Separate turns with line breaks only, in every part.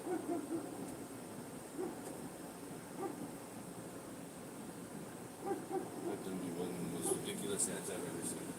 Let them be one of the most ridiculous ads I've ever seen.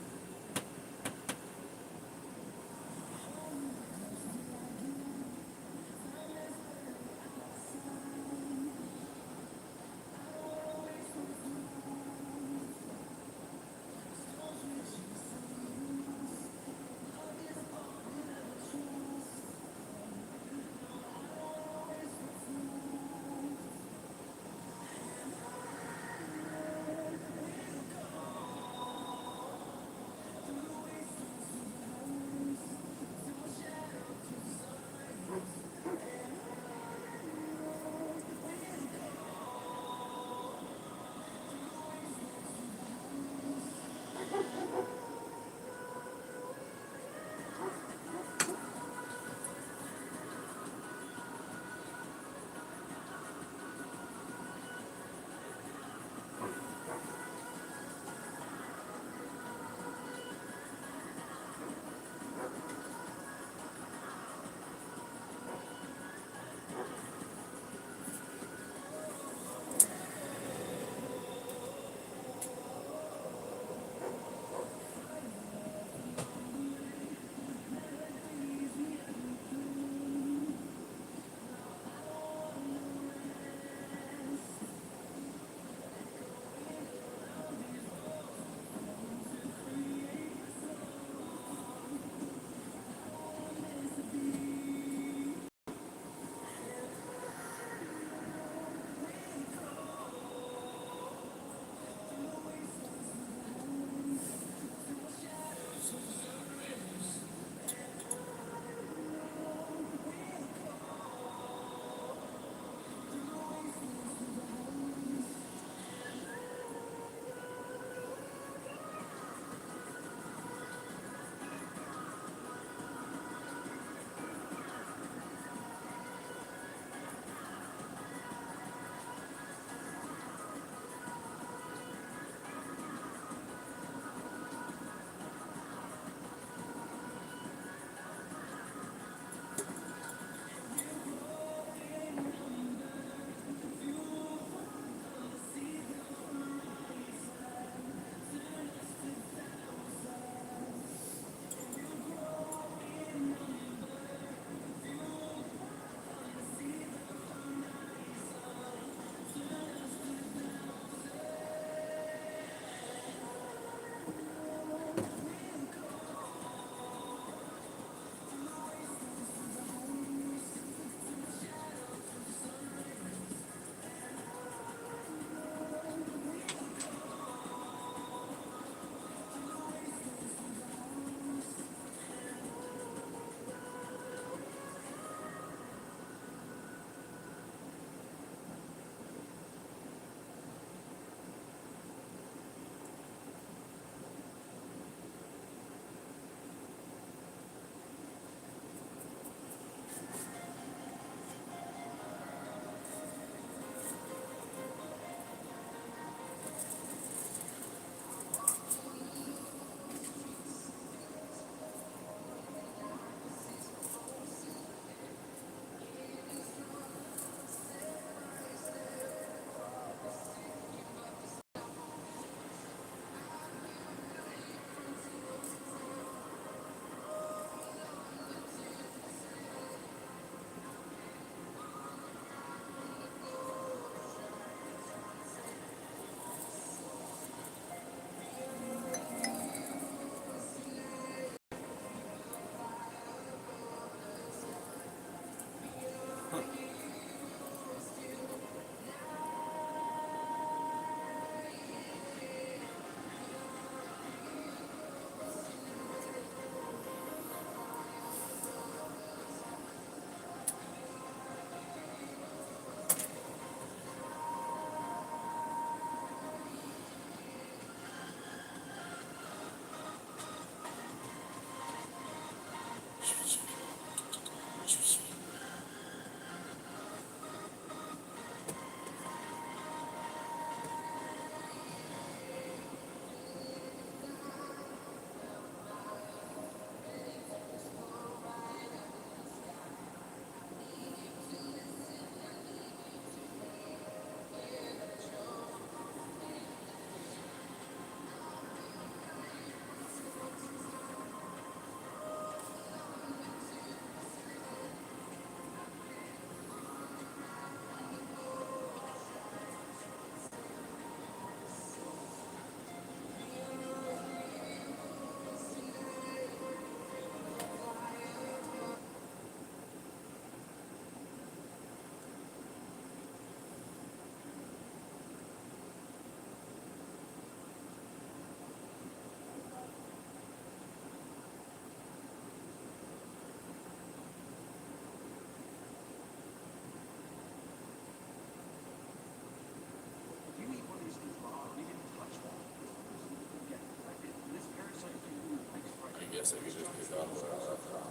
guess I could just pick off what I left off.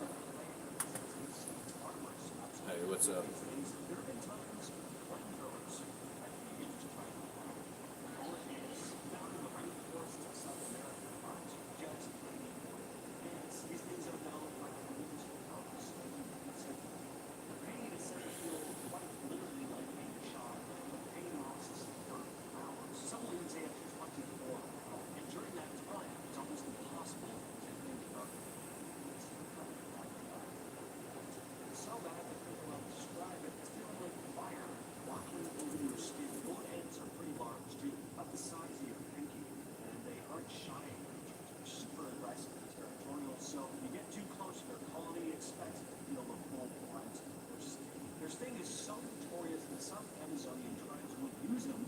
Hey, what's up?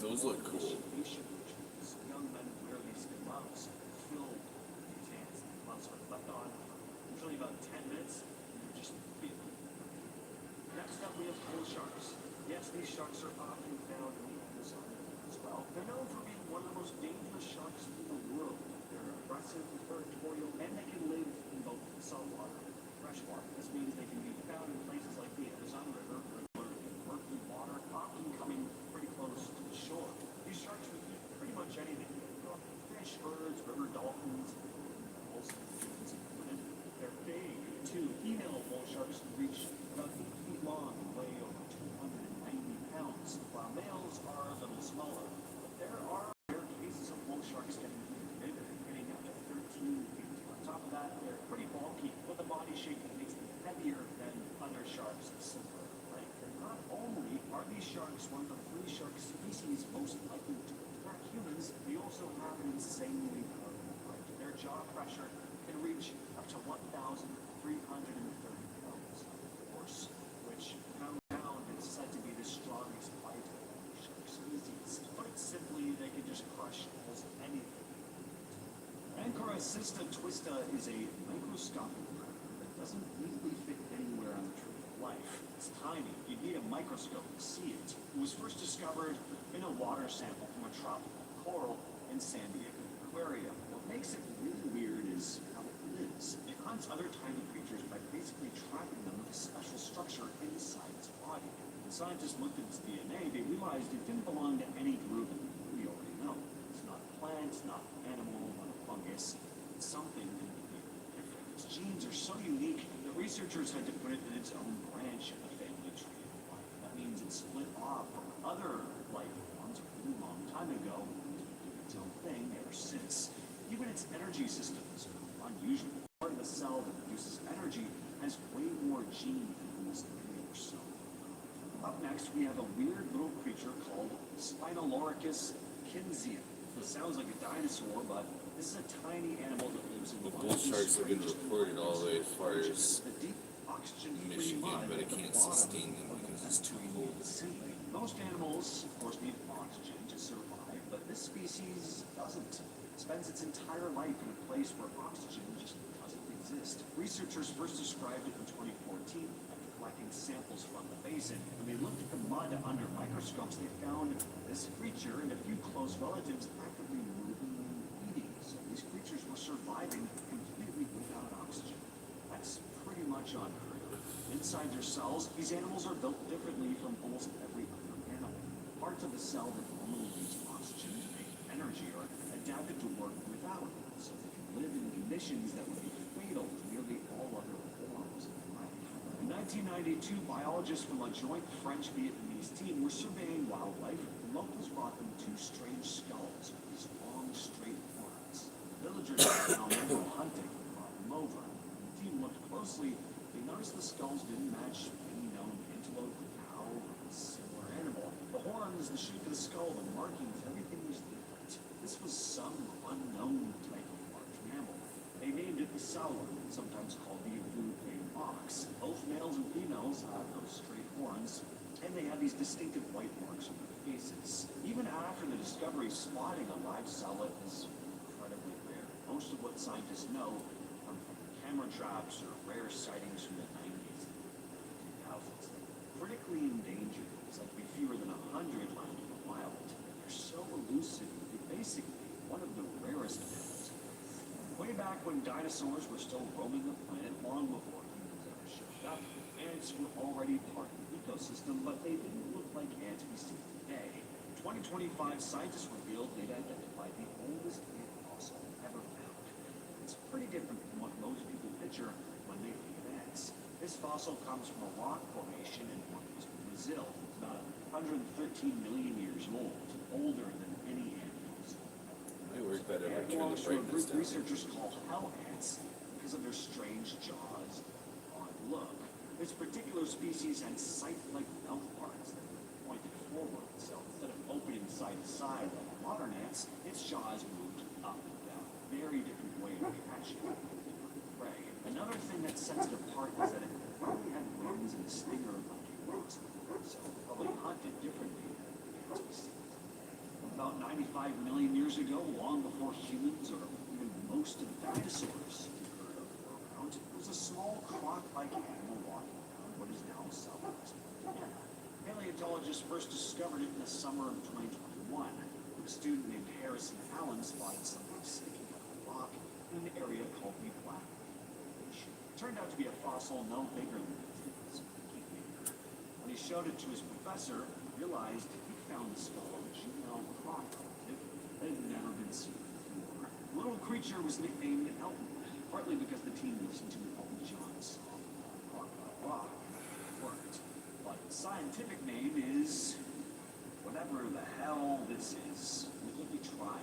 Those look cool.
Young men wear these gloves, fill these hands. Gloves are left on usually about 10 minutes. You just feel it. Next up, we have bull sharks. Yes, these sharks are often found in the Amazon as well. They're known for being one of the most dangerous sharks in the world. They're aggressive, territorial, and they can live in both saltwater and freshwater. This means they can be found in places like the Amazon River, or in murky water, often coming pretty close to the shore. These sharks would eat pretty much anything. Fish, birds, river dolphins, mammals, humans included. They're big, too. Female bull sharks can reach about 8 feet long and weigh over 290 pounds, while males are a little smaller. But there are rare cases of bull sharks getting even bigger, getting up to 13 feet. On top of that, they're pretty bulky, with a body shape that makes them heavier than other sharks of similar length. And not only are these sharks one of the 3 shark species most likely to attack humans, they also have an insanely powerful bite. Their jaw pressure can reach up to 1,330 pounds of force, which pound down is said to be the strongest bite of shark species. Put it simply, they can just crush almost anything. Ancora cysta twista is a microscopic predator that doesn't easily fit anywhere on the tree of life. It's tiny. You need a microscope to see it. It was first discovered in a water sample from a tropical coral in San Diego Aquarium. What makes it really weird is how it lives. It hunts other tiny creatures by basically trapping them with a special structure inside its body. When scientists looked at its DNA, they realized it didn't belong to any group we already know. It's not a plant, not an animal, not a fungus. It's something completely different. Its genes are so unique that researchers had to put it in its own branch of the family tree of life. That means it split off from other life forms a really long time ago and it's been doing its own thing ever since. Even its energy systems are unusual. Part of the cell that produces energy has way more genes than almost any other cell. Up next, we have a weird little creature called Spinaloricus kinsian. It sounds like a dinosaur, but this is a tiny animal that lives in
The bull sharks have been reported all the way as far as
the deep oxygen-free
Michigan,
mud
but
at
it
the
can't
bottom
sustain them
of
because
that
it's too
tiny
cold.
sea. Most animals, of course, need oxygen to survive, but this species doesn't. It spends its entire life in a place where oxygen just doesn't exist. Researchers first described it in 2014 after collecting samples from the basin. When they looked at the mud under microscopes, they found this creature and a few close relatives actively moving and eating. So these creatures were surviving completely without oxygen. That's pretty much unheard of. Inside their cells, these animals are built differently from almost every other animal. Parts of the cell that normally use oxygen to make energy are adapted to work without it, so they can live in conditions that would be fatal to nearly all other forms of life. In 1992, biologists from a joint French-Vietnamese team were surveying wildlife. The locals brought them 2 strange skulls with these long, straight horns. The villagers found them while hunting and brought them over. When the team looked closely, they noticed the skulls didn't match any known antelope, cow, or similar animal. The horns, the shape of the skull, the markings, everything was different. This was some unknown type of large mammal. They named it the sow, sometimes called the blue-tailed ox. Both males and females have those straight horns, and they have these distinctive white marks on their faces. Even after the discovery, spotting a live cellate is incredibly rare. Most of what scientists know come from camera traps or rare sightings from the 90s and 2000s. Critically endangered, it's like to be fewer than 100 land in the wild. They're so elusive, they're basically one of the rarest animals. Way back when dinosaurs were still roaming the planet, long before humans ever showed up, ants were already part of the ecosystem, but they didn't look like ants we see today. In 2025, scientists revealed they'd identified the oldest ant fossil ever found. It's pretty different from what most people picture when they think of ants. This fossil comes from a rock formation in northeast Brazil. It's about 113 million years old, older than any ant fossil.
Might work better
It
if I turn
belongs
the
to a
brightness
group
down.
researchers call hell ants because of their strange jaws and odd look. This particular species had sight-like mouth parts that were pointed forward, so instead of opening side to side like modern ants, its jaws moved up and down. Very different way of catching prey. Another thing that sets it apart is that it probably had wings and a stinger like a wasp, so it probably hunted differently than the ants we see. About 95 million years ago, long before humans or even most of the dinosaurs you heard of were around, there was a small croc-like animal walking around what is now southwest Indiana. Paleontologists first discovered it in the summer of 2021. A student named Harrison Allen spotted something sticking out of a rock in an area called the Black Formation. It turned out to be a fossil no bigger than a sewpykitty. When he showed it to his professor, he realized he found the skull of a juvenile croc relative that had never been seen before. The little creature was nicknamed Elton, partly because the team listened to Elton John's song Crocodile Rock, and it worked. But the scientific name is whatever the hell this is. Let me try.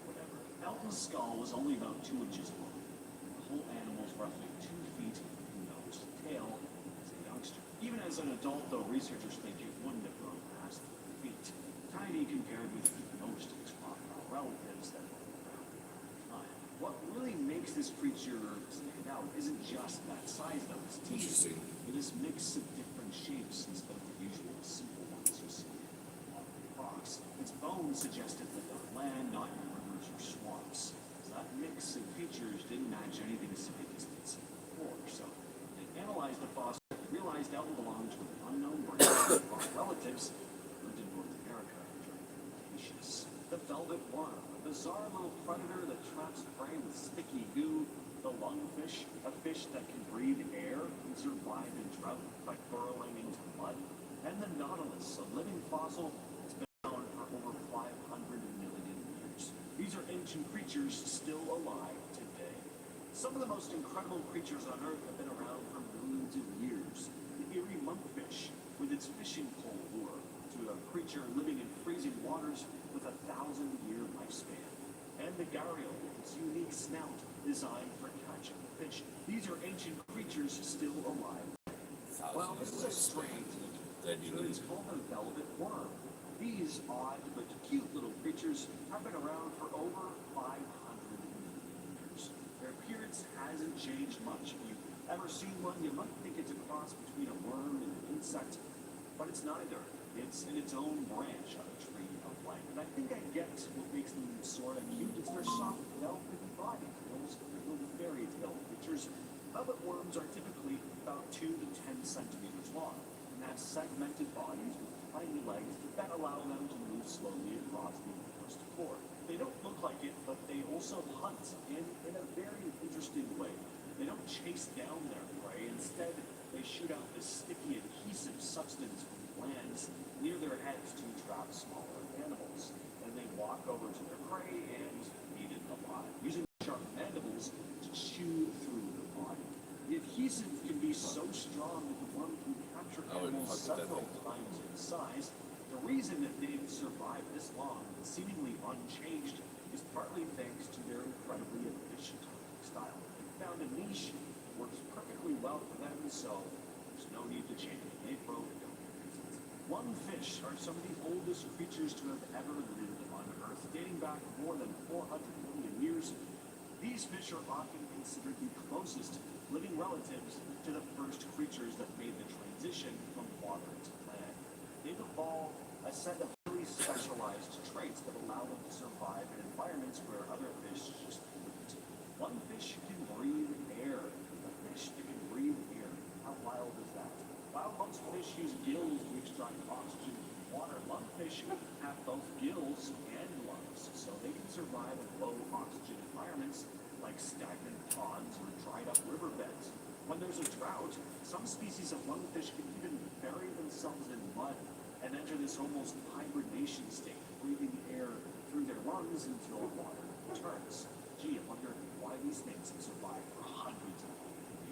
Whatever. Elton's skull was only about 2 inches long. The whole animal was roughly 2 feet, nose to tail, as a youngster. Even as an adult, though, researchers think it wouldn't have grown past 3 feet. Tiny compared with most of its crocodile relatives that were around at the time. What really makes this creature stand out isn't just that size, though. Its teeth.
Interesting.
It is mix of different shapes instead of the usual simple ones you see in modern crocs. Its bones suggested that on land, not in rivers or swamps. So that mix of features didn't match anything scientists had seen before. So they analyzed the fossil, realized Elton belonged to an unknown breed of rock relatives who lived in North America during the Cretaceous. The velvet worm, a bizarre little predator that traps prey with sticky goo. The lungfish, a fish that can breathe air and survive in drought by burrowing into mud. And the nautilus, a living fossil that's been around for over 500 million years. These are ancient creatures still alive today. Some of the most incredible creatures on Earth have been around for millions of years. The eerie monkfish, with its fishing pole lure, to a creature living in freezing waters with a 1,000-year lifespan. And the gharial, with its unique snout designed for catching fish. These are ancient creatures still alive. Well, this is a strange creature. It's called a velvet worm. These odd but cute little creatures have been around for over 500 million years. Their appearance hasn't changed much. If you've ever seen one, you might think it's a cross between a worm and an insect, but it's neither. It's in its own branch on a tree of life. And I think I get what makes them sort of cute. It's their soft, velvet body. Those little fairy tale creatures. Velvet worms are typically about 2 to 10 centimeters long and have segmented bodies with tiny legs that allow them to move slowly across the forest floor. They don't look like it, but they also hunt in a very interesting way. They don't chase down their prey. Instead, they shoot out this sticky adhesive substance from glands near their heads to trap smaller animals. And they walk over to their prey and eat it alive, using sharp mandibles to chew through the body. The adhesive can be so strong that the worm can capture animals several times in size. The reason that they've survived this long and seemingly unchanged is partly thanks to their incredibly efficient style. They found a niche that works perfectly well for them, so there's no need to change. They broke it. Lungfish are some of the oldest creatures to have ever lived on Earth, dating back more than 400 million years. These fish are often considered the closest living relatives to the first creatures that made the transition from water to land. They've evolved a set of really specialized traits that allow them to survive in environments where other fish just couldn't. One fish can breathe air. A fish that can breathe air. How wild is that? While most fish use gills to extract oxygen from water, lungfish have both gills and lungs, so so they can survive in low oxygen environments like stagnant ponds or dried up riverbeds. When there's a drought, some species of lungfish can even bury themselves in mud and enter this almost hibernation state, breathing air through their lungs until water returns. Gee, I wonder why these things have survived for hundreds of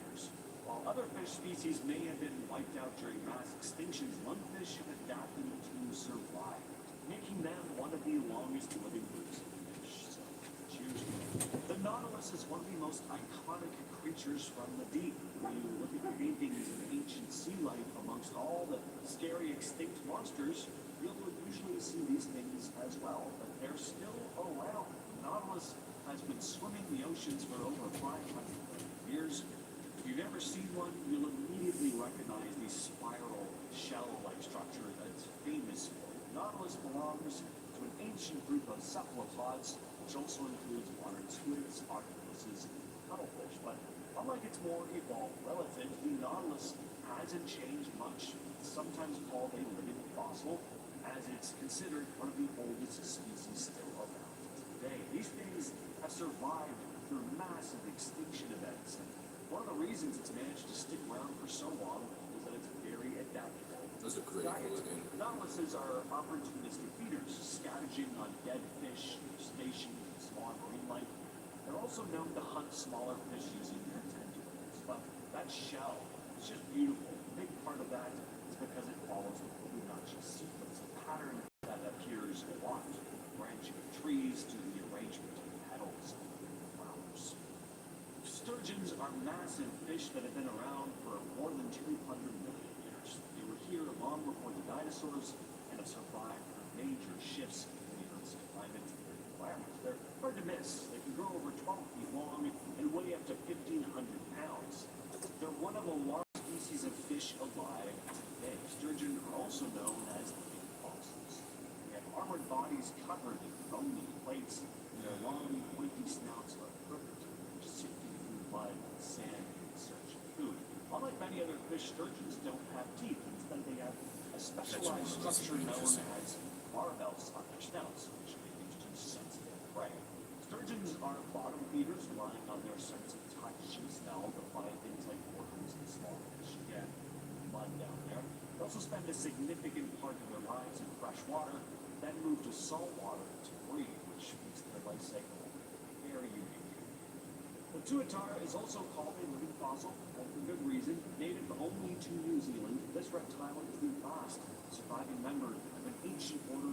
years. While other fish species may have been wiped out during mass extinctions, lungfish have adapted to survive, making them one of the longest living groups of fish. So, cheers. The nautilus is one of the most iconic creatures from the deep. When you look at paintings of ancient sea life amongst all the scary extinct monsters, you will usually see these things as well, but they're still around. The nautilus has been swimming the oceans for over 500 years. If you've ever seen one, you'll immediately recognize the spiral shell-like structure that's famous for. Nautilus belongs to an ancient group of cephalopods, which also includes modern squids, octopuses, and cuttlefish. But unlike its more evolved relative, the nautilus hasn't changed much. It's sometimes called a living fossil, as it's considered one of the oldest species still around today. These things have survived through massive extinction events, and one of the reasons it's managed to stick around for so long is that it's very adaptable.
Those are great looking.
Nautiluses are opportunistic feeders, scavenging on dead fish, crustaceans, and small marine life. They're also known to hunt smaller fish using their tentacles. But that shell is just beautiful. A big part of that is because it follows the Fibonacci sequence, a pattern that appears a lot, branching trees to the arrangement of petals and flowers. Sturgeons are massive fish that have been around for more than 200 million years. They were here long before the dinosaurs and have survived through major shifts in the Earth's climate and environment. They're hard to miss. They can grow over 12 feet long and weigh up to 1,500 pounds. They're one of the largest species of fish alive today. Sturgeon are also known as living fossils. They have armored bodies covered in bony plates, and their long, pointy snouts are perfect for sifting through mud and sand in search of food. Unlike many other fish, sturgeons don't have teeth. Instead, they have a specialized structure known as barbels on their snouts, which they use to sense their prey. Sturgeons are bottom feeders, relying on their sense of touch and smell to find things like worms and small fish. Again, mud down there. They also spend a significant part of their lives in fresh water, then move to salt water to breathe, which makes their life cycle very unique. The tuatara is also called a living fossil, and for good reason. Native only to New Zealand, this reptile is the last surviving member of an ancient order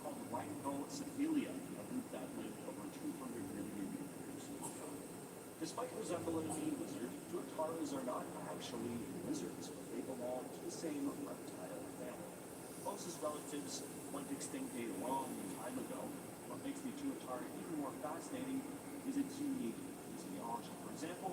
called the Rhynchocephalia, a group that lived over 200 million years ago. Despite resembling a lizard, tuataras are not actually lizards, but they belong to the same reptile family. Closest relatives went extinct a long time ago. What makes the tuatara even more fascinating is its unique physiology. For example,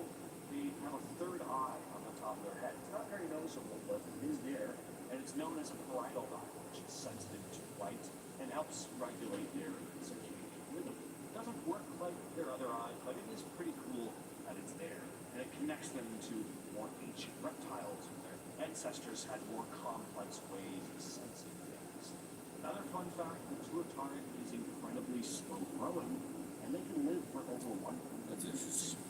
they have a third eye on the top of their head. It's not very noticeable, but it is there, and it's known as a parietal eye, which is sensitive to light and helps regulate their circadian rhythm. It doesn't work like their other eye, but it is pretty cool that it's there, and it connects them to more ancient reptiles. Their ancestors had more complex ways of sensing things. Another fun fact, the tuatara is incredibly slow growing, and they can live for over 100
That's
years.
interesting.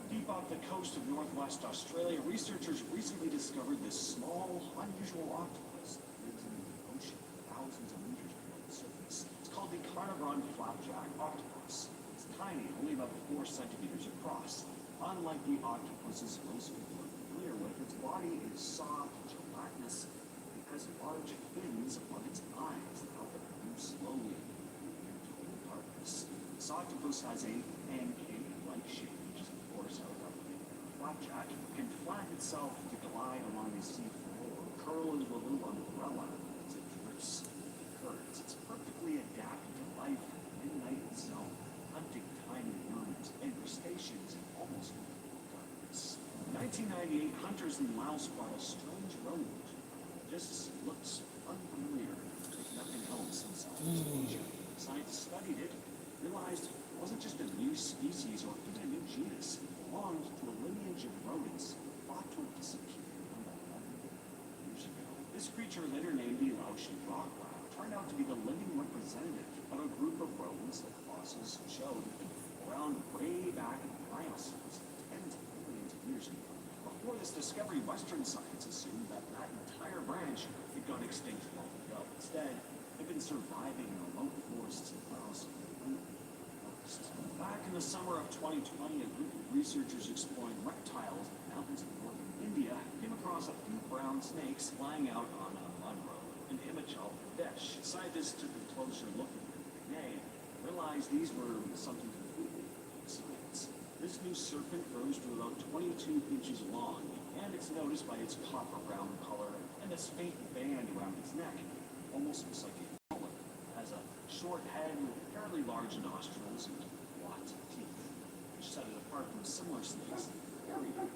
Deep off the coast of northwest Australia, researchers recently discovered this small, unusual octopus that lives in the ocean thousands of meters below the surface. It's called the Carnarvon flapjack octopus. It's tiny, only about 4 centimeters across. Unlike the octopuses most people are familiar with, its body is soft and gelatinous because large fins on its eyes that help it move slowly in total darkness. This octopus has a pancake-like shape, which is of course how a flapjack can flatten itself to glide along the sea floor or curl into a little umbrella as it drifts in the currents. It's perfectly adapted to life in night itself, hunting tiny worms and crustaceans in almost complete darkness. In 1998, hunters in Laos brought a strange rodent. It just looks unfamiliar, like nothing else in Southeast Asia. Scientists studied it, realized it wasn't just a new species or even a new genus. It belonged to a lineage of rodents thought to have disappeared about 100 years ago. This creature, later named the Laotian rock rat, turned out to be the living representative of a group of rodents that found way back in the dinosaurs, tens of millions of years ago. Before this discovery, Western science assumed that that entire branch had gone extinct long ago. Instead, they've been surviving in remote forests and forests. Back in the summer of 2020, a group of researchers exploring reptiles in the mountains of northern India came across a few brown snakes lying out on a mud road in Himachal Pradesh. Scientists took a closer look at their DNA and realized these were something completely new science. This new serpent grows to about 22 inches long, and it's noticed by its copper-brown color and this faint band around its neck. Almost looks like a mullet. It has a short head with fairly large nostrils and lots of teeth, which set it apart from similar snakes.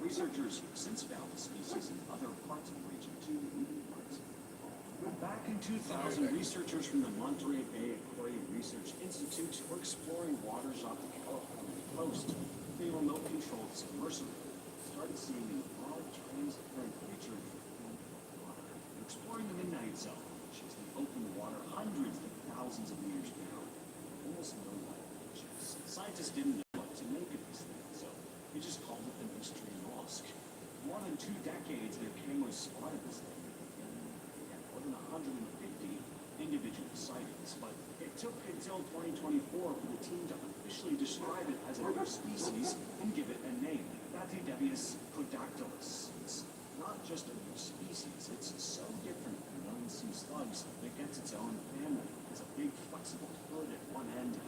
Researchers have since found the species in other parts of the region too. Back in 2000, researchers from the Monterey Bay Aquarium Research Institute were exploring waters off the California coast. They remote-controlled submersible started seeing an odd transparent creature in the water. Exploring the midnight zone, which is the open water hundreds of thousands of meters down. Almost no light features. Scientists didn't know what to make of this thing, so they just called it the mystery mollusk. For more than 2 decades, their cameras spotted this thing. More than 150 individual sightings, but it took until 2024 for the team to officially describe it as a new species and give it a name, Bathydebius podactylus. It's not just a new species, it's so different from known sea slugs that it gets its own family. It's a big, flexible hood at one end,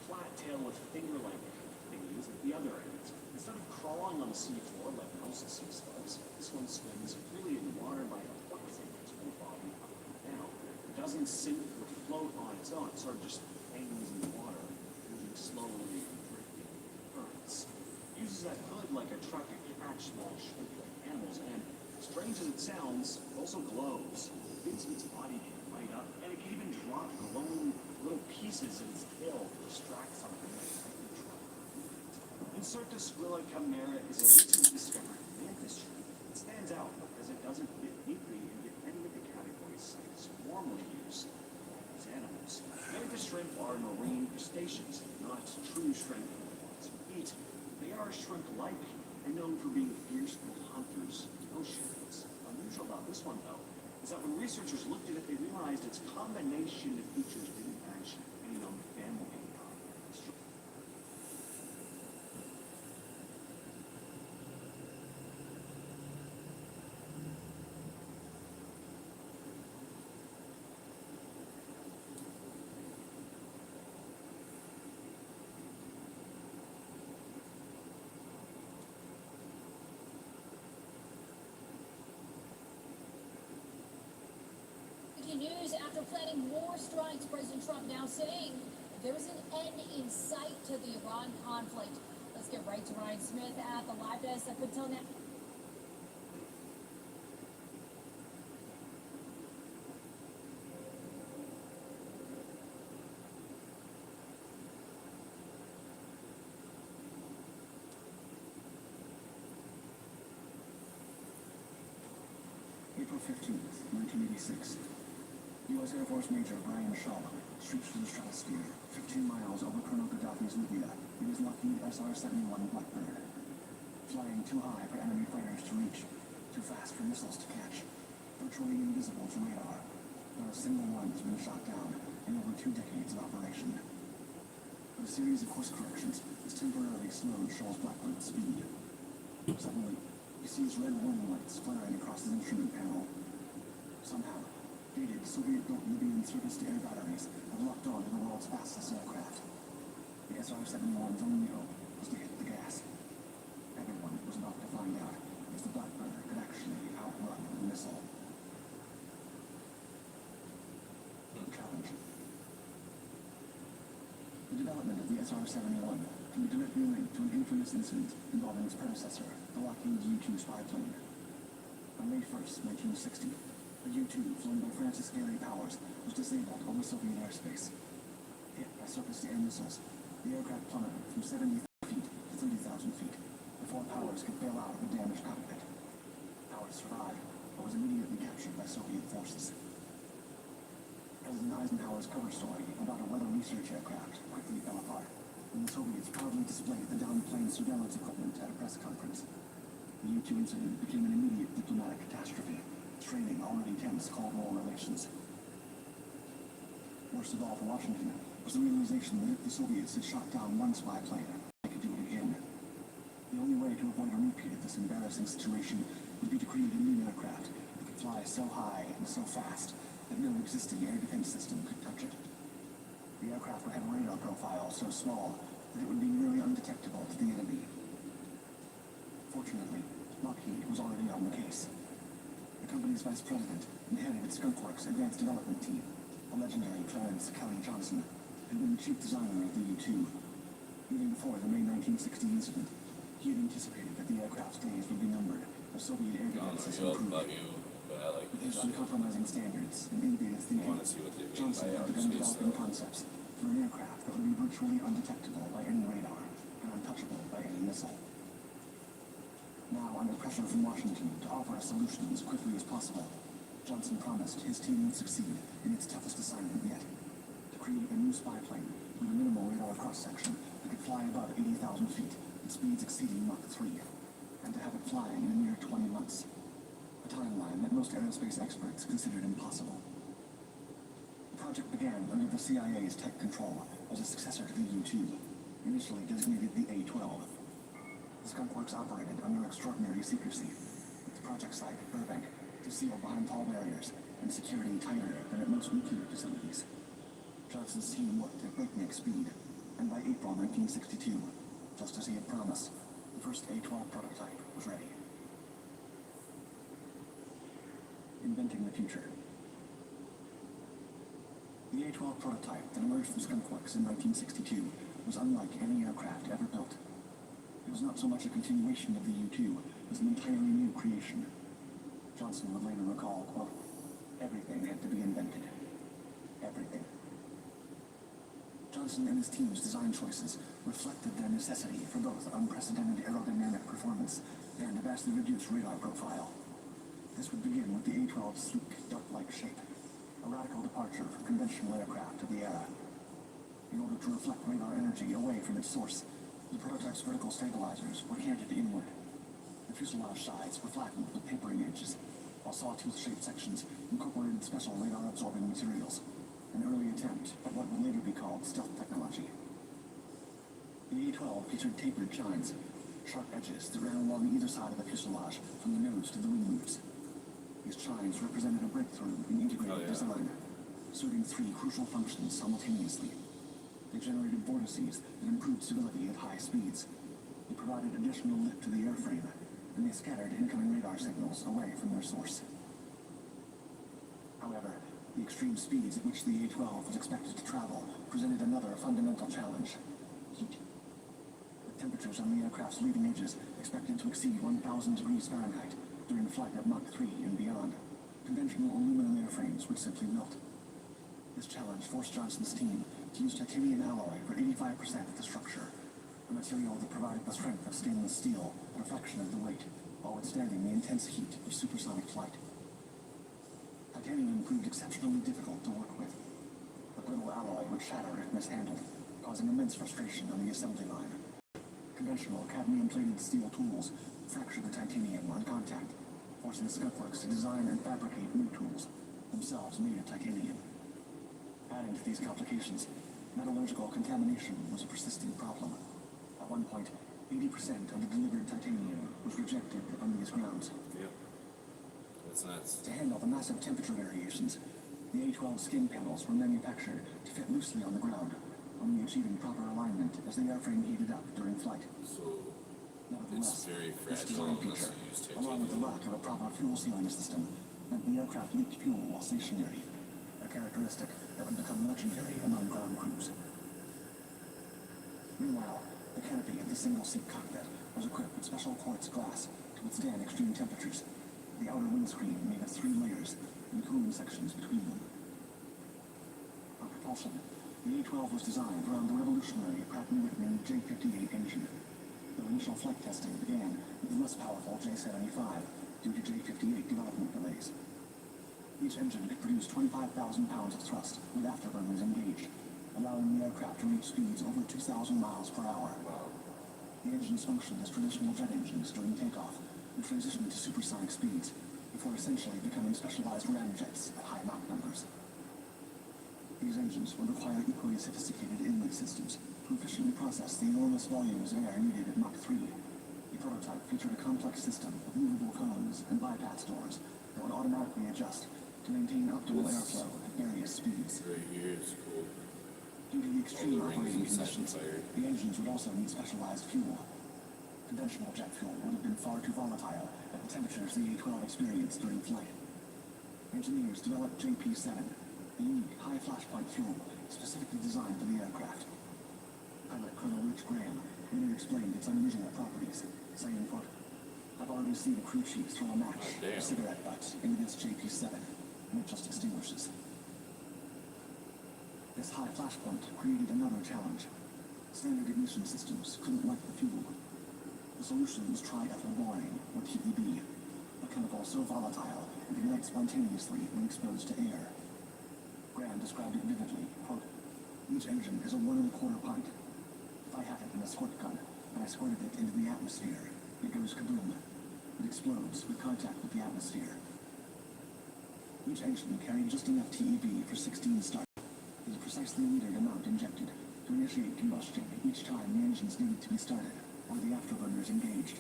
flat tail with finger-like thingies at the other end. Instead of crawling on the seafloor like most sea slugs, this one swims freely in water by flexing its whole body up and down. It doesn't sink or float on its own, it sort of just hangs in the water, moving slowly and drifting currents. It uses that hood like a truck to catch small shrimp-like animals, and strange as it sounds, it also glows. It thinks its body can light up, and it can even drop glowing little pieces in its tail to distract something like a truck. Incertus squilla camera is a recently discovered mantis shrimp. It stands out because it doesn't fit neatly into any of the categories scientists normally use for these animals. Mantis shrimp are marine crustaceans, not true shrimp for the ones we eat. They are shrimp-like and known for being fierce little hunters in the ocean. What's unusual about this one, though, is that when researchers looked at it, they realized its combination of features didn't match any known family.
News after planning more strikes, President Trump now saying there is an end in sight to the Iran conflict. Let's get right to Ryan Smith at the live desk up until now.
April 15th, 1986. U.S. Air Force Major Brian Shaw streaks through the stratosphere, 15 miles over Colonel Gaddafi's Libya, in his Lockheed SR-71 Blackbird. Flying too high for enemy fighters to reach, too fast for missiles to catch, virtually invisible to radar. Not a single one has been shot down in over 2 decades of operation. But a series of course corrections has temporarily slowed Shaw's Blackbird's speed. Suddenly, he sees red warning lights flaring across his instrument panel. Somehow, dated Soviet-built Libyan surface-to-air batteries have locked on to the world's fastest aircraft. The SR-71's only hope was to hit the gas. Everyone was about to find out if the Blackbird could actually outrun the missile. Challenge. The development of the SR-71 can be directly linked to an infamous incident involving its predecessor, the Lockheed U-2 spy plane. On May 1st, 1960, the U-2, flown by Francis Gary Powers, was disabled over Soviet airspace. Hit by surface-to-air missiles, the aircraft plummeted from 70,000 feet to 30,000 feet before Powers could bail out of the damaged cockpit. Powers survived, but was immediately captured by Soviet forces. President Eisenhower's cover story about a weather research aircraft quickly fell apart. when the Soviets proudly displayed the downplane surveillance equipment at a press conference. The U-2 incident became an immediate diplomatic catastrophe, straining already tense Cold War relations. Worst of all for Washington was the realization that if the Soviets had shot down one spy plane, they could do it again. The only way to avoid a repeat of this embarrassing situation would be to create a new aircraft that could fly so high and so fast that no existing air defense system could touch it. The aircraft would have a radar profile so small that it would be nearly undetectable to the enemy. Fortunately, Lockheed was already on the case. The company's vice president and head of its Skunk Works advanced development team, the legendary Clarence Kelly Johnson, had been the chief designer of the U-2. Even before the May 1960 incident, he had anticipated that the aircraft's days would be numbered as Soviet air defense
I
system
don't know about
improved.
you, but I like
With his
this.
uncompromising standards and innovative
I
thinking,
want to see what they mean
Johnson
by
had
outer
begun
space,
developing
though.
concepts for an aircraft that would be virtually undetectable by any radar and untouchable by any missile. Now, under pressure from Washington to offer a solution as quickly as possible, Johnson promised his team would succeed in its toughest assignment yet: to create a new spy plane with a minimal radar cross-section that could fly above 80,000 feet at speeds exceeding Mach 3, and to have it flying in a mere 20 months, a timeline that most aerospace experts considered impossible. The project began under the CIA's tight control as a successor to the U-2, initially designated the A-12. The Skunk Works operated under extraordinary secrecy, with the project site at Burbank concealed behind tall barriers and security tighter than at most nuclear facilities. Johnson's team worked at breakneck speed, and by April 1962, just as he had promised, the first A-12 prototype was ready. Inventing the future. The A-12 prototype that emerged from Skunk Works in 1962 was unlike any aircraft ever built. It was not so much a continuation of the U-2 as an entirely new creation. Johnson would later recall, quote, "Everything had to be invented. Everything." Johnson and his team's design choices reflected their necessity for both unprecedented aerodynamic performance and a vastly reduced radar profile. This would begin with the A-12's sleek, duck-like shape, a radical departure from conventional aircraft of the era. In order to reflect radar energy away from its source, the prototype's vertical stabilizers were canted inward. The fuselage sides were flattened with tapering edges, while sawtooth-shaped sections incorporated special radar-absorbing materials, an early attempt at what would later be called stealth technology. The A-12 featured tapered chines, sharp edges that ran along either side of the fuselage from the nose to the wing loops. These chines represented a breakthrough in integrated design, serving three crucial functions simultaneously. They generated vortices that improved stability at high speeds. They provided additional lift to the airframe, and they scattered incoming radar signals away from their source. However, the extreme speeds at which the A-12 was expected to travel presented another fundamental challenge: heat. With temperatures on the aircraft's leading edges expected to exceed 1,000 degrees Fahrenheit during flight at Mach 3 and beyond, conventional aluminum airframes would simply melt. This challenge forced Johnson's team to use titanium alloy for 85% of the structure, a material that provided the strength of stainless steel at a fraction of the weight, while withstanding the intense heat of supersonic flight. Titanium proved exceptionally difficult to work with. The brittle alloy would shatter if mishandled, causing immense frustration on the assembly line. Conventional cadmium-plated steel tools fractured the titanium on contact, forcing Skunk Works to design and fabricate new tools, themselves made of titanium. Adding to these complications, metallurgical contamination was a persistent problem. At one point, 80% of the delivered titanium was rejected on these grounds.
Yep. That's nuts.
To handle the massive temperature variations, the A-12 skin panels were manufactured to fit loosely on the ground, only achieving proper alignment as the airframe heated up during flight.
So
Nevertheless,
it's very
this
fragile
design
unless
feature,
you use
along with the
titanium.
lack of a proper fuel sealing system, meant the aircraft leaked fuel while stationary, a characteristic that would become legendary among ground crews. Meanwhile, the canopy of the single-seat cockpit was equipped with special quartz glass to withstand extreme temperatures, the outer windscreen made of 3 layers and cooling sections between them. For propulsion, the A-12 was designed around the revolutionary Pratt & Whitney J58 engine, though initial flight testing began with the less powerful J75 due to J58 development delays. Each engine could produce 25,000 pounds of thrust with afterburners engaged, allowing the aircraft to reach speeds over 2,000 miles per hour.
Wow.
The engines functioned as traditional jet engines during takeoff and transitioned to supersonic speeds before essentially becoming specialized ramjets at high Mach numbers. These engines would require equally sophisticated inlet systems to efficiently process the enormous volumes of air needed at Mach 3. The prototype featured a complex system of movable cones and bypass doors that would automatically adjust to maintain optimal airflow at various speeds.
Right here is cool.
Due to the extreme
All the
operating
rings inside
conditions,
the fire.
the engines would also need specialized fuel. Conventional jet fuel would have been far too volatile at the temperatures the A-12 experienced during flight. Engineers developed JP-7, a unique high flashpoint fuel specifically designed for the aircraft. Pilot Colonel Rich Graham later explained its unusual properties, saying, quote, "I've already seen a crew chief throw a match
Oh, damn.
or cigarette butt into this JP-7, and it just extinguishes." This high flashpoint created another challenge. Standard ignition systems couldn't light the fuel. The solution was triethyl borane, or TEB, a chemical so volatile it can light spontaneously when exposed to air. Graham described it vividly, quote, "Each engine is a 1 1/4 pint. If I had it in a squirt gun and I squirted it into the atmosphere, it goes kaboom. It explodes with contact with the atmosphere." Each engine carried just enough TEB for 16 starts. It is precisely metered amount injected to initiate combustion each time the engines needed to be started or the afterburners engaged.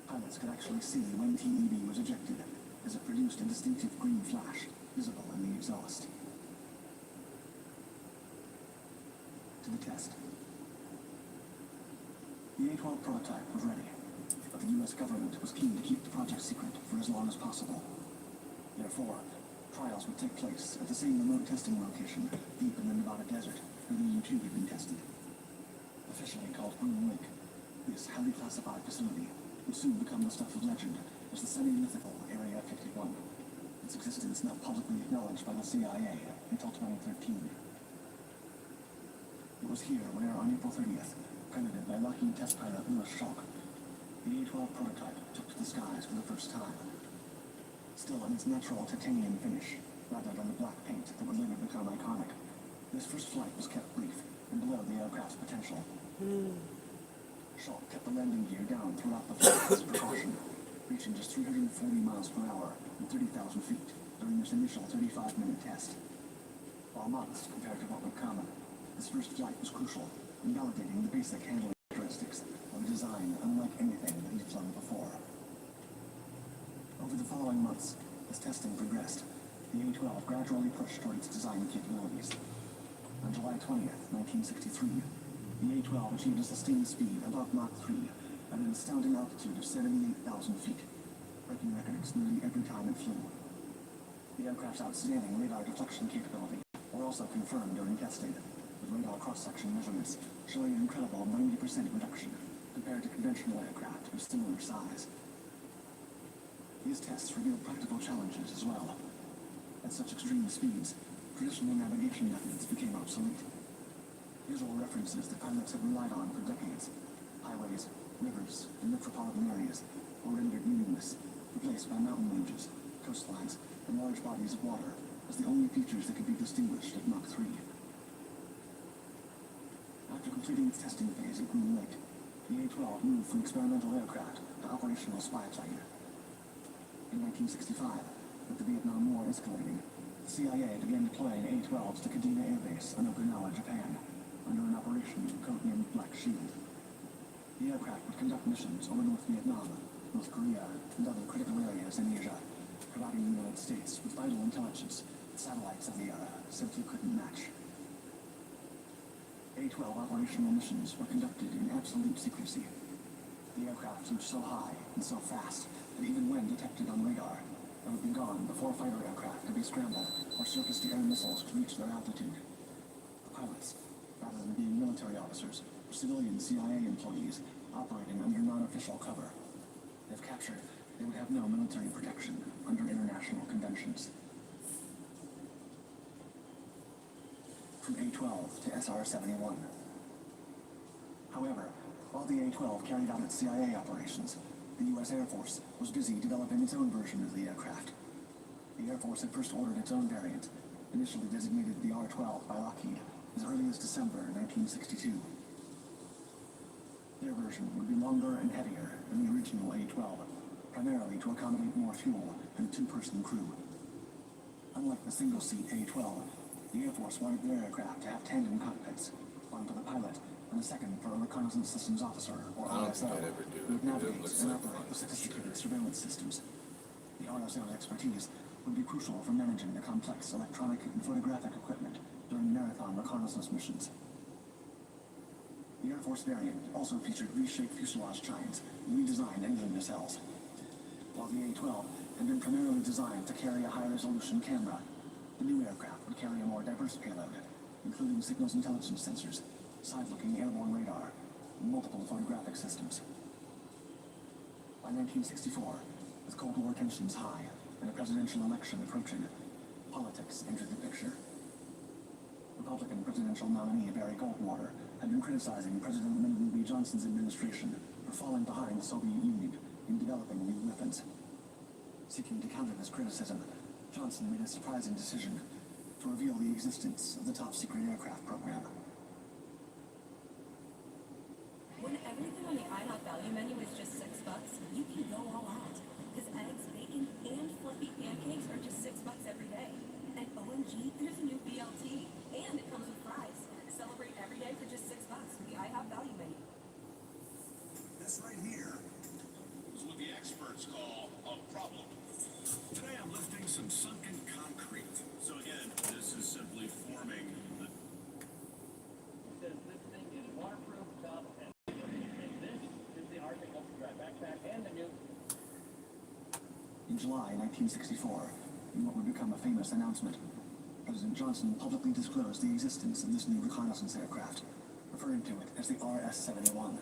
Pilots could actually see when TEB was ejected, as it produced a distinctive green flash visible in the exhaust. To the test. The A-12 prototype was ready, but the U.S. government was keen to keep the project secret for as long as possible. Therefore, trials would take place at the same remote testing location deep in the Nevada desert where the U-2 had been tested. Officially called Groom Lake, this highly classified facility would soon become the stuff of legend as the semi-mythical Area 51, its existence not publicly acknowledged by the CIA until 2013. It was here where, on April 30th, piloted by Lockheed test pilot Louis Schalk, the A-12 prototype took to the skies for the first time. Still in its natural titanium finish, rather than the black paint that would later become iconic, this first flight was kept brief and below the aircraft's potential. Schalk kept the landing gear down throughout the flight as a precaution, reaching just 340 miles per hour and 30,000 feet during this initial 35-minute test. While modest compared to what would come, this first flight was crucial in validating the basic handling characteristics of a design unlike anything that he'd flown before. Over the following months, as testing progressed, the A-12 gradually pushed toward its design capabilities. On July 20th, 1963, the A-12 achieved a sustained speed above Mach 3 at an astounding altitude of 78,000 feet, breaking records nearly every time it flew. The aircraft's outstanding radar deflection capability were also confirmed during testing, with radar cross-section measurements showing an incredible 90% reduction compared to conventional aircraft of similar size. These tests revealed practical challenges as well. At such extreme speeds, traditional navigation methods became obsolete. Visual references that pilots had relied on for decades, highways, rivers, and metropolitan areas, were rendered meaningless, replaced by mountain ranges, coastlines, and large bodies of water as the only features that could be distinguished at Mach 3. After completing its testing phase at Groom Lake, the A-12 moved from experimental aircraft to operational spy plane. In 1965, with the Vietnam War escalating, the CIA began deploying A-12s to Kadena Air Base on Okinawa, Japan, under an operation codenamed Black Shield. The aircraft would conduct missions over North Vietnam, North Korea, and other critical areas in Asia, providing the United States with vital intelligence that satellites of the era simply couldn't match. A-12 operational missions were conducted in absolute secrecy. The aircraft flew so high and so fast that even when detected on radar, they would be gone before fighter aircraft could be scrambled or surface-to-air missiles could reach their altitude. The pilots, rather than being military officers, were civilian CIA employees operating under non-official cover. If captured, they would have no military protection under international conventions. From A-12 to SR-71. However, while the A-12 carried out its CIA operations, the U.S. Air Force was busy developing its own version of the aircraft. The Air Force had first ordered its own variant, initially designated the R-12 by Lockheed, as early as December 1962. Their version would be longer and heavier than the original A-12, primarily to accommodate more fuel and a two-person crew. Unlike the single-seat A-12, the Air Force wanted their aircraft to have tandem cockpits, one for the pilot and a second for a reconnaissance systems officer, or
I don't think
RSO,
I'd ever do
who would
it. It
navigate
looks
and
like
operate the
fun.
sophisticated surveillance systems. The RSO's expertise would be crucial for managing the complex electronic and photographic equipment during marathon reconnaissance missions. The Air Force variant also featured reshaped fuselage chines and redesigned engine nacelles. While the A-12 had been primarily designed to carry a high-resolution camera, the new aircraft would carry a more diverse payload, including signals intelligence sensors, side-looking airborne radar, and multiple photographic systems. By 1964, with Cold War tensions high and a presidential election approaching, politics entered the picture. Republican presidential nominee Barry Goldwater had been criticizing President Lyndon B. Johnson's administration for falling behind the Soviet Union in developing new weapons. Seeking to counter this criticism, Johnson made a surprising decision to reveal the existence of the top-secret aircraft program.
When everything on the IHOP value menu is just $6, you can go all out. Because eggs, bacon, and fluffy pancakes are just $6 every day. And OMG, there's a new BLT. And it comes with fries. Celebrate every day for just $6 with the IHOP value menu.
This right here is what the experts call a problem. Today I'm lifting some sunken concrete. So again, this is simply forming the...
It says this thing is waterproof, tough, and this is the Arctic Ultra Dry Backpack and the new...
In July 1964, in what would become a famous announcement, President Johnson publicly disclosed the existence of this new reconnaissance aircraft, referring to it as the RS-71.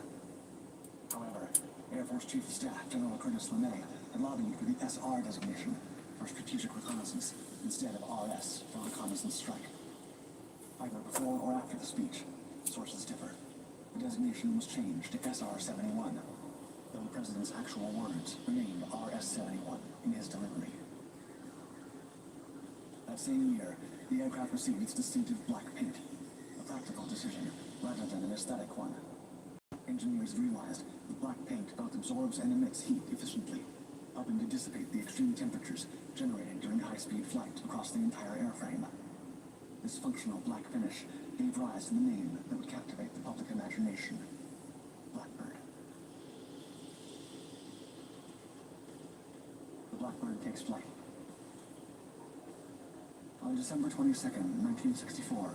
However, Air Force Chief of Staff General Curtis LeMay had lobbied for the SR designation for strategic reconnaissance instead of RS for reconnaissance strike. Either before or after the speech, sources differ. The designation was changed to SR-71, though the President's actual words remained RS-71 in his delivery. That same year, the aircraft received its distinctive black paint, a practical decision rather than an aesthetic one. Engineers realized that black paint both absorbs and emits heat efficiently, helping to dissipate the extreme temperatures generated during high-speed flight across the entire airframe. This functional black finish gave rise to the name that would captivate the public imagination: Blackbird. The Blackbird takes flight. On December 22nd, 1964,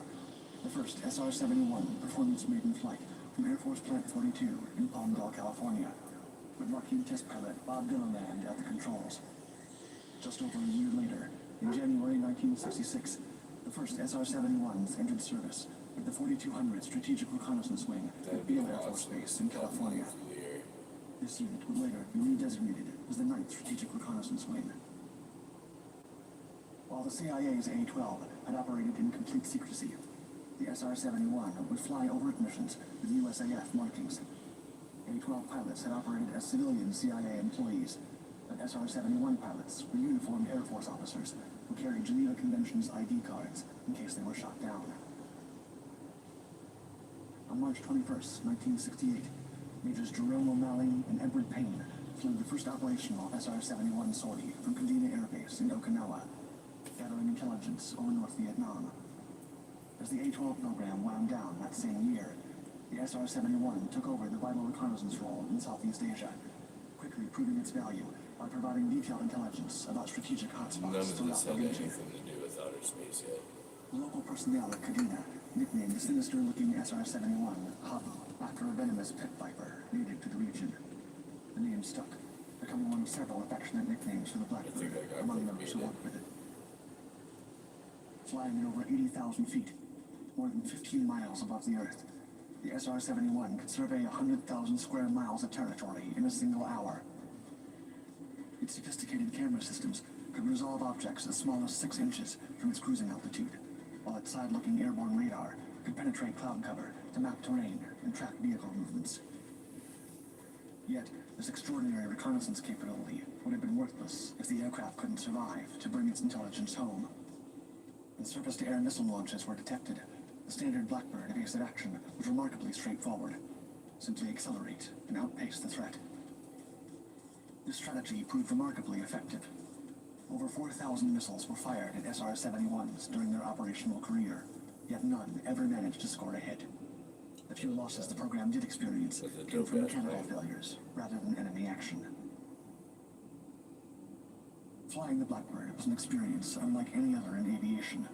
the first SR-71 performed its maiden flight from Air Force Plant 42 in Palmdale, California, with Marquis test pilot Bob Gilliland at the controls. Just over a year later, in January 1966, the first SR-71s entered service with the 4200 Strategic Reconnaissance Wing at Beale Air Force Base in California. This unit would later be redesignated as the 9th Strategic Reconnaissance Wing. While the CIA's A-12 had operated in complete secrecy, the SR-71 would fly overt missions with USAF markings. A-12 pilots had operated as civilian CIA employees, but SR-71 pilots were uniformed Air Force officers who carried Geneva Convention's ID cards in case they were shot down. On March 21st, 1968, Majors Jerome O'Malley and Edward Payne flew the first operational SR-71 sortie from Kadena Air Base in Okinawa, gathering intelligence over North Vietnam. As the A-12 program wound down that same year, the SR-71 took over the vital reconnaissance role in Southeast Asia, quickly proving its value by providing detailed intelligence about strategic
None
hotspots
of
throughout
this
the
had
region.
anything to do with outer space yet.
Local personnel at Kadena nicknamed the sinister-looking SR-71 Havu, after a venomous pit viper native to the region. The name stuck, becoming one of several affectionate nicknames for the Blackbird among those who worked with it. Flying at over 80,000 feet, more than 15 miles above the Earth, the SR-71 could survey 100,000 square miles of territory in a single hour. Its sophisticated camera systems could resolve objects as small as 6 inches from its cruising altitude, while its side-looking airborne radar could penetrate cloud cover to map terrain and track vehicle movements. Yet, this extraordinary reconnaissance capability would have been worthless if the aircraft couldn't survive to bring its intelligence home. When surface-to-air missile launches were detected, The standard Blackbird evasive action was remarkably straightforward. Simply accelerate and outpace the threat. This strategy proved remarkably effective. Over 4,000 missiles were fired at SR-71s during their operational career, yet none ever managed to score a hit. The few losses the program did experience came from mechanical failures rather than enemy action. Flying the Blackbird was an experience unlike any other in aviation.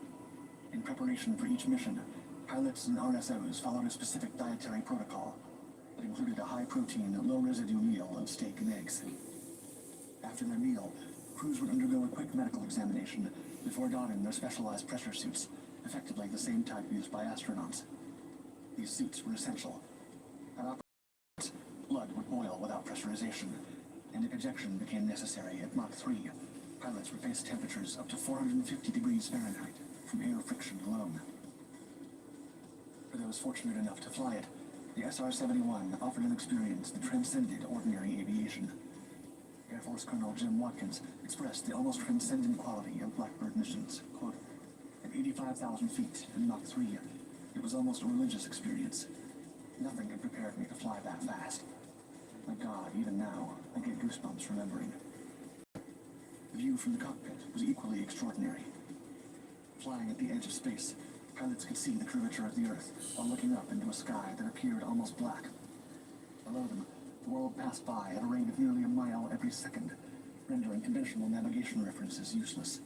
In preparation for each mission, pilots and RSOs followed a specific dietary protocol that included a high-protein, low-residue meal of steak and eggs. After their meal, crews would undergo a quick medical examination before donning their specialized pressure suits, effectively the same type used by astronauts. These suits were essential. At operations, blood would boil without pressurization, and if ejection became necessary at Mach 3, pilots would face temperatures up to 450 degrees Fahrenheit from air friction alone. For those fortunate enough to fly it, the SR-71 offered an experience that transcended ordinary aviation. Air Force Colonel Jim Watkins expressed the almost transcendent quality of Blackbird missions. Quote, "At 85,000 feet in Mach 3, it was almost a religious experience. Nothing had prepared me to fly that fast. My God, even now, I get goosebumps remembering." The view from the cockpit was equally extraordinary. Flying at the edge of space, pilots could see the curvature of the Earth while looking up into a sky that appeared almost black. Below them, the world passed by at a rate of nearly a mile every second, rendering conventional navigation references useless.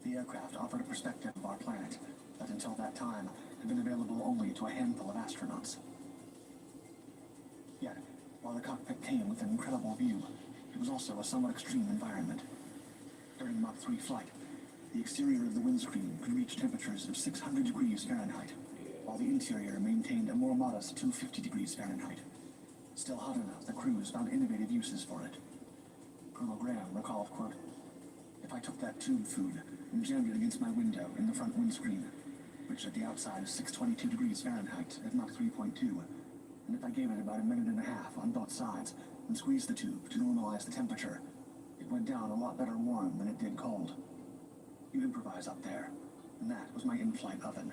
The aircraft offered a perspective of our planet that until that time had been available only to a handful of astronauts. Yet, while the cockpit came with an incredible view, it was also a somewhat extreme environment. During Mach 3 flight, the exterior of the windscreen could reach temperatures of 600 degrees Fahrenheit, while the interior maintained a more modest 250 degrees Fahrenheit. Still hot enough, the crews found innovative uses for it. Colonel Graham recalled, quote, "If I took that tube food and jammed it against my window in the front windscreen, which at the outside is 622 degrees Fahrenheit at Mach 3.2, and if I gave it about a minute and a half on both sides and squeezed the tube to normalize the temperature, it went down a lot better warm than it did cold. You improvise up there, and that was my in-flight oven."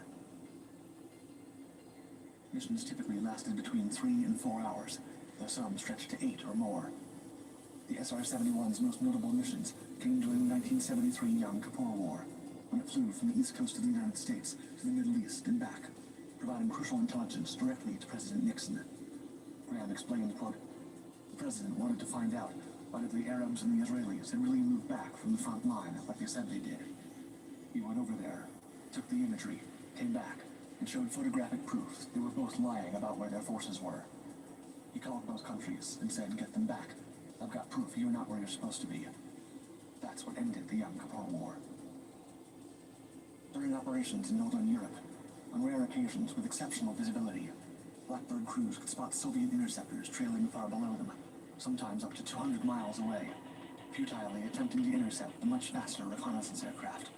Missions typically lasted between 3 and 4 hours, though some stretched to 8 or more. The SR-71's most notable missions came during the 1973 Yom Kippur War, when it flew from the east coast of the United States to the Middle East and back, providing crucial intelligence directly to President Nixon. Graham explained, quote, "The President wanted to find out whether the Arabs and the Israelis had really moved back from the front line like they said they did. He went over there, took the imagery, came back, and showed photographic proof they were both lying about where their forces were. He called those countries and said, 'Get them back. I've got proof you're not where you're supposed to be.' That's what ended the Yom Kippur War." During operations in Northern Europe, on rare occasions with exceptional visibility, Blackbird crews could spot Soviet interceptors trailing far below them, sometimes up to 200 miles away, futilely attempting to intercept the much faster reconnaissance aircraft.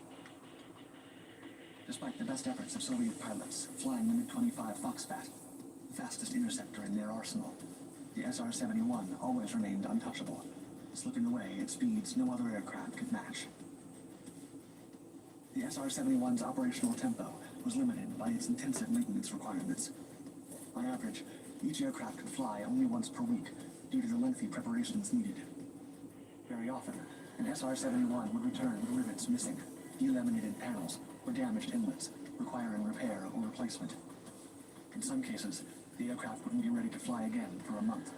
Despite the best efforts of Soviet pilots flying the MiG-25 Foxbat, the fastest interceptor in their arsenal, the SR-71 always remained untouchable, slipping away at speeds no other aircraft could match. The SR-71's operational tempo was limited by its intensive maintenance requirements. On average, each aircraft could fly only once per week due to the lengthy preparations needed. Very often, an SR-71 would return with rivets missing, delaminated panels, or damaged inlets, requiring repair or replacement. In some cases, the aircraft wouldn't be ready to fly again for a month.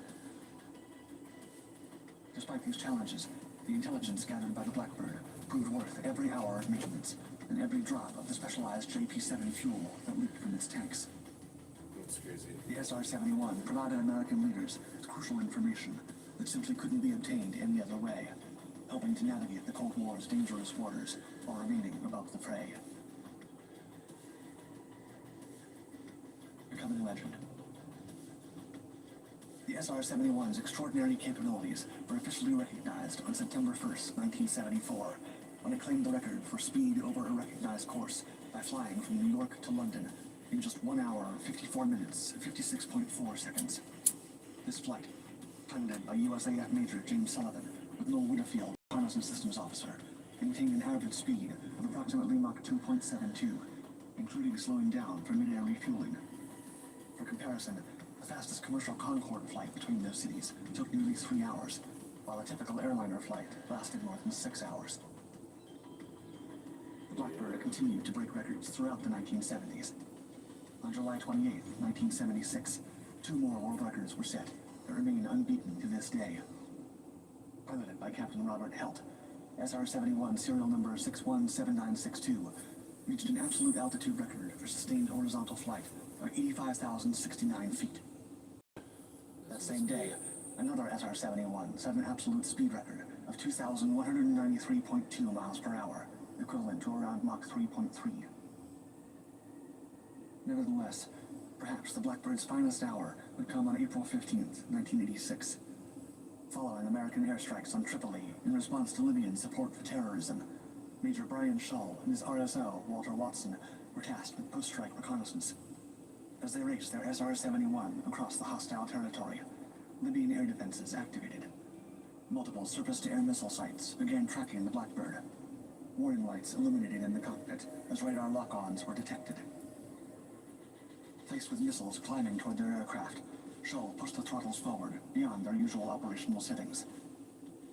Despite these challenges, the intelligence gathered by the Blackbird proved worth every hour of maintenance and every drop of the specialized JP-7 fuel that leaked from its tanks.
That's crazy.
The SR-71 provided American leaders with crucial information that simply couldn't be obtained any other way, helping to navigate the Cold War's dangerous waters while remaining above the fray. Becoming legend. The SR-71's extraordinary capabilities were officially recognized on September 1st, 1974, when it claimed the record for speed over a recognized course by flying from New York to London in just 1 hour, 54 minutes, 56.4 seconds. This flight, piloted by USAF Major James Sullivan with Noel Whittefield, Reconnaissance Systems Officer, maintained an average speed of approximately Mach 2.72, including slowing down for mid-air refueling. For comparison, the fastest commercial Concorde flight between those cities took nearly 3 hours, while a typical airliner flight lasted more than 6 hours. The Blackbird continued to break records throughout the 1970s. On July 28, 1976, 2 more world records were set that remain unbeaten to this day. Piloted by Captain Robert Helt, SR-71 serial number 617962 reached an absolute altitude record for sustained horizontal flight of 85,069 feet. That same day, another SR-71 set an absolute speed record of 2,193.2 miles per hour, equivalent to around Mach 3.3. Nevertheless, perhaps the Blackbird's finest hour would come on April 15, 1986. Following American airstrikes on Tripoli in response to Libyan support for terrorism, Major Brian Shaw and his RSO, Walter Watson, were tasked with post-strike reconnaissance. As they raced their SR-71 across the hostile territory, Libyan air defenses activated. Multiple surface-to-air missile sites began tracking the Blackbird. Warning lights illuminated in the cockpit as radar lock-ons were detected. Faced with missiles climbing toward their aircraft, Shaw pushed the throttles forward beyond their usual operational settings.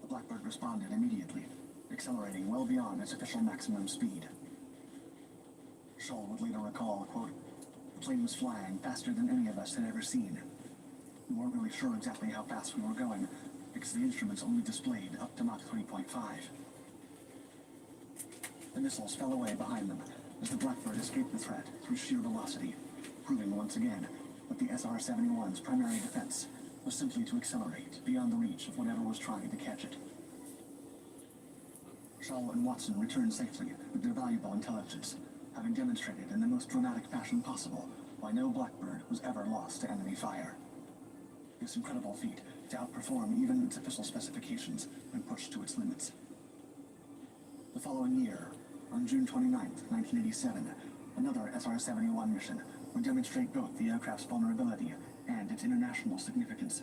The Blackbird responded immediately, accelerating well beyond its official maximum speed. Shaw would later recall, quote, "The plane was flying faster than any of us had ever seen. We weren't really sure exactly how fast we were going, because the instruments only displayed up to Mach 3.5. The missiles fell away behind them as the Blackbird escaped the threat through sheer velocity, proving once again that the SR-71's primary defense was simply to accelerate beyond the reach of whatever was trying to catch it. Shaw and Watson returned safely with their valuable intelligence, having demonstrated in the most dramatic fashion possible why no Blackbird was ever lost to enemy fire. This incredible feat to outperform even its official specifications when pushed to its limits. The following year, on June 29, 1987, another SR-71 mission would demonstrate both the aircraft's vulnerability and its international significance.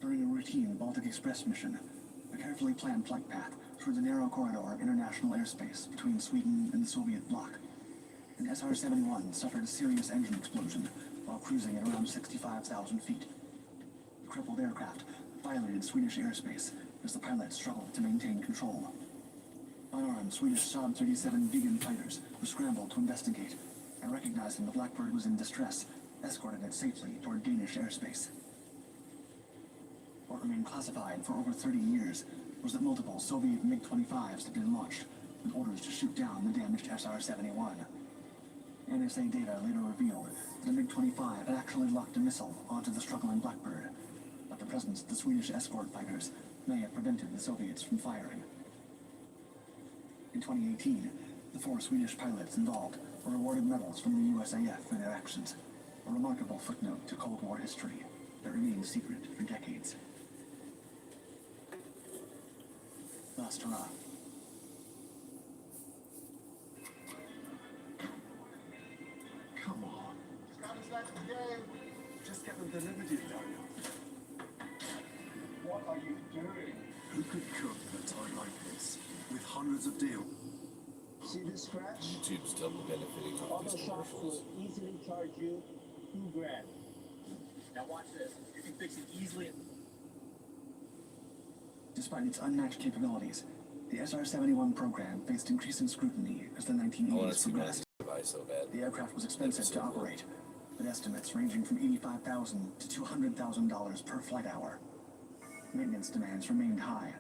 During a routine Baltic Express mission, a carefully planned flight path through the narrow corridor of international airspace between Sweden and the Soviet bloc, an SR-71 suffered a serious engine explosion while cruising at around 65,000 feet. The crippled aircraft violated Swedish airspace as the pilots struggled to maintain control. Unarmed Swedish Saab 37 vegan fighters were scrambled to investigate, and recognizing the Blackbird was in distress, escorted it safely toward Danish airspace. What remained classified for over 30 years was that multiple Soviet MiG-25s had been launched, with orders to shoot down the damaged SR-71. NSA data later revealed that the MiG-25 had actually locked a missile onto the struggling Blackbird, but the presence of the Swedish escort fighters may have prevented the Soviets from firing. In 2018, the 4 Swedish pilots involved were awarded medals from the USAF for their actions, a remarkable footnote to Cold War history that remains secret for decades. Last hurrah.
Come on. Just get them delivered, you don't.
What are you doing?
Who could cook at a time like this, with hundreds of deals?
See this scratch?
YouTube's double benefiting off
Auto
these
shops
commercials.
will easily charge you $2,000.
Now watch this. You can fix it easily.
Despite its unmatched capabilities, the SR-71 program faced increasing scrutiny as the
I want to
1980s
see
progressed.
my device so bad.
The aircraft was expensive to operate, with estimates ranging from $85,000 to $200,000 per flight hour. Maintenance demands remained high,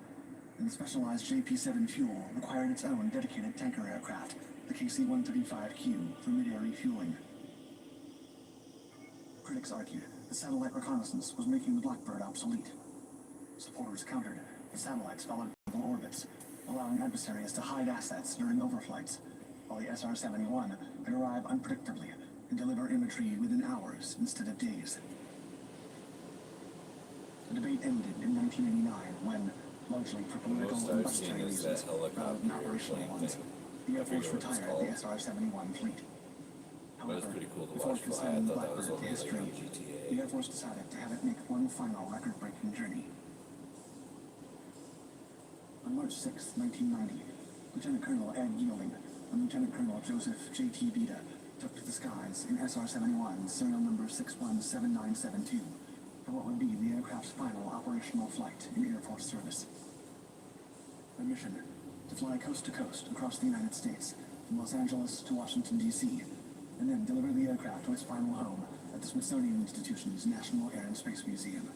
and the specialized JP-7 fuel required its own dedicated tanker aircraft, the KC-135Q, for mid-air refueling. Critics argued that satellite reconnaissance was making the Blackbird obsolete. Supporters countered that satellites followed predictable orbits, allowing adversaries to hide assets during overflights, while the SR-71 could arrive unpredictably and deliver imagery within hours instead of days. The debate ended in 1989 when, largely for political
Most
and
I've
budgetary
seen is
reasons,
that
rather than
helicopter
operational
plane
ones,
thing.
the Air
I forget
Force
what it's
retired
called.
the SR-71 fleet.
But it was pretty cool to
before
watch fly. I
consigning the
thought that was
Blackbird to
only like
history,
on GTA.
the Air Force decided to have it make one final record-breaking journey. On March 6, 1990, Lieutenant Colonel Ed Yielding, when Lieutenant Colonel Joseph J.T. Beta took to the skies in SR-71, serial number 617972, for what would be the aircraft's final operational flight in Air Force service. The mission, to fly coast to coast across the United States, from Los Angeles to Washington, D.C., and then deliver the aircraft to its final home at the Smithsonian Institution's National Air and Space Museum.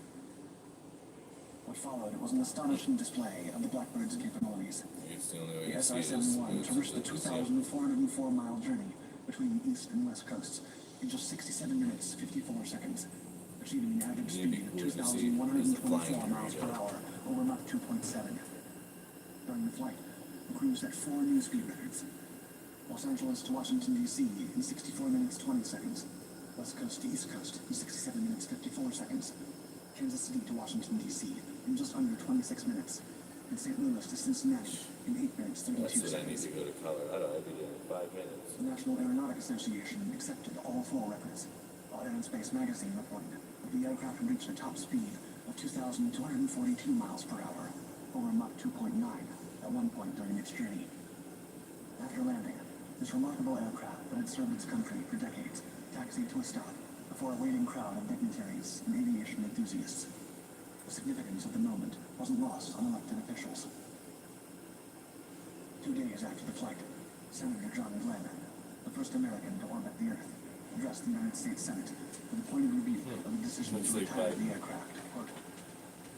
What followed was an astonishing display of the Blackbird's capabilities.
It's the only way
The
you see it is
SR-71 traversed the 2,404-mile journey between the east and west coasts in just 67 minutes, 54 seconds, achieving an average speed of 2,124 miles per hour over Mach 2.7. During the flight, the crew set 4 new speed records. Los Angeles to Washington, D.C. in 64 minutes, 20 seconds. West Coast to East Coast in 67 minutes, 54 seconds. Kansas City to Washington, D.C. in just under 26 minutes. And St. Louis to Cincinnati in 8 minutes, 32
That's what I need
seconds.
to go to Colorado. I'd be doing 5 minutes.
The National Aeronautic Association accepted all 4 records, while Air and Space magazine reported that the aircraft had reached a top speed of 2,242 miles per hour over Mach 2.9 at one point during its journey. After landing, this remarkable aircraft that had served its country for decades taxied to a stop before a waiting crowd of dignitaries and aviation enthusiasts. The significance of the moment wasn't lost on elected officials. 2 days after the flight, Senator John Glenn, the first American to orbit the Earth, addressed the United States Senate with a pointed rebuke of the decision to retire the aircraft. Quote,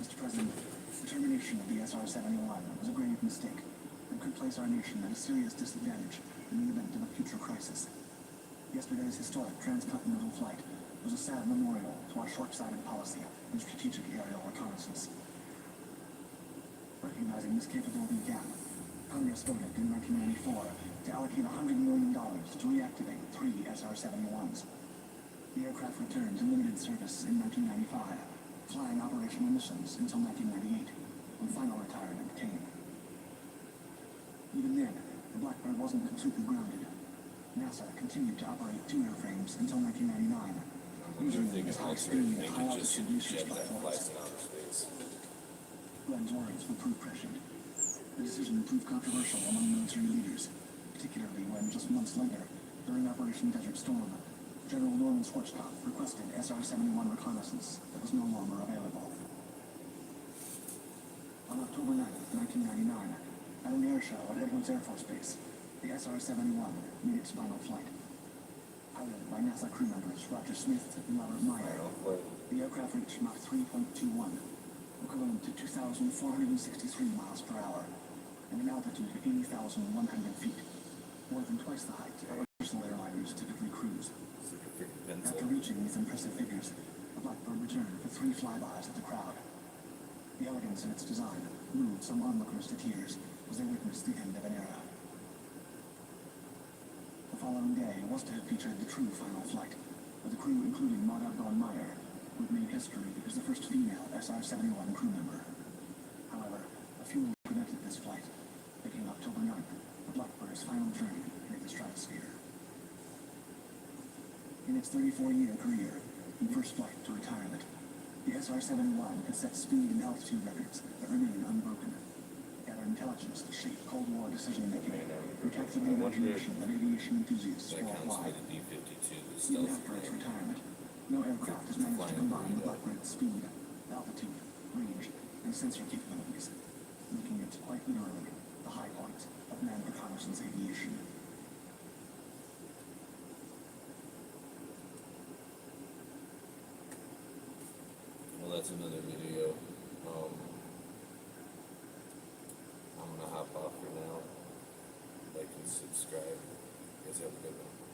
Mr. President, the termination of the SR-71 was a grave mistake and could place our nation at a serious disadvantage in the event of a future crisis. Yesterday's historic transcontinental flight was a sad memorial to our short-sighted policy in strategic aerial reconnaissance. Recognizing this capability gap, Congress voted in 1994 to allocate $100 million to reactivate 3 SR-71s. The aircraft returned to limited service in 1995, flying operational missions until 1998, when final retirement came. Even then, the Blackbird wasn't completely grounded. NASA continued to operate 2 airframes until 1999, using them as high-speed, high-altitude research platforms. Glenn's words were proof prescient. The decision proved controversial among military leaders, particularly when just months later, during Operation Desert Storm, General Norman Schwarzkopf requested SR-71 reconnaissance that was no longer available. On October 9, 1999, at an air show at Edwards Air Force Base, the SR-71 made its final flight. Piloted by NASA crew members Roger Smith and Robert Meyer, the aircraft reached Mach 3.21, equivalent to 2,463 miles per hour, and an altitude of 80,100 feet, more than twice the height at which commercial airliners typically cruise. After reaching these impressive figures, the Blackbird returned for 3 flybys at the crowd. The elegance in its design moved some onlookers to tears as they witnessed the end of an era. The following day was to have featured the true final flight, with the crew including Maud Abdon Meyer, who had made history as the first female SR-71 crew member. However, a fuel prevented this flight, making October 9th the Blackbird's final journey into the stratosphere. In its 34-year career, from first flight to retirement, the SR-71 has set speed and altitude records that remain unbroken. Gather intelligence to shape Cold War decision-making and capture the imagination of aviation enthusiasts worldwide. Even after its retirement, no aircraft has managed to combine the Blackbird's speed, altitude, range, and sensor capabilities, making it quite literally the high point of manned reconnaissance aviation.
Well, that's another video. I'm gonna hop off for now. Like and subscribe. You guys have a good one.